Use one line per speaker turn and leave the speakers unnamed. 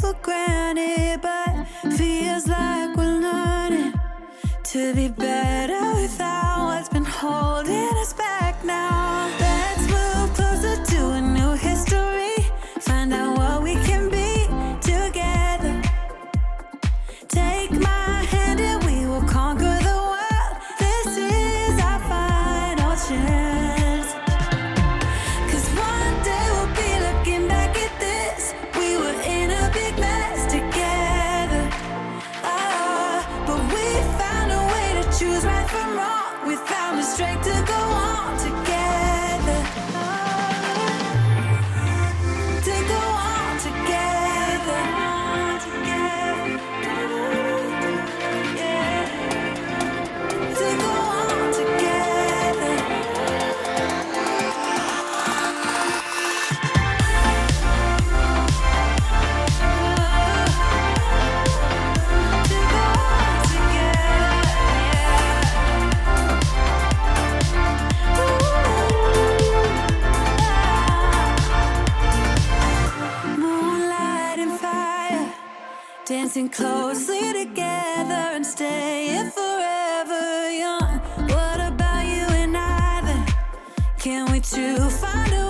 for granted, but feels like we're learning to be better without what's been holding us back now. Let's move closer to a new history, find out what we can be together. Take my hand and we will conquer the world. This is our final chance. 'Cause one day we'll be looking back at this. We were in a big mess together. But we found a way to choose right from wrong. We found the strength to go on together. To go on together. Yeah. To go on together. To go on together. Moonlight and fire, dancing closely together and staying forever young. What about you and I then? Can we two find a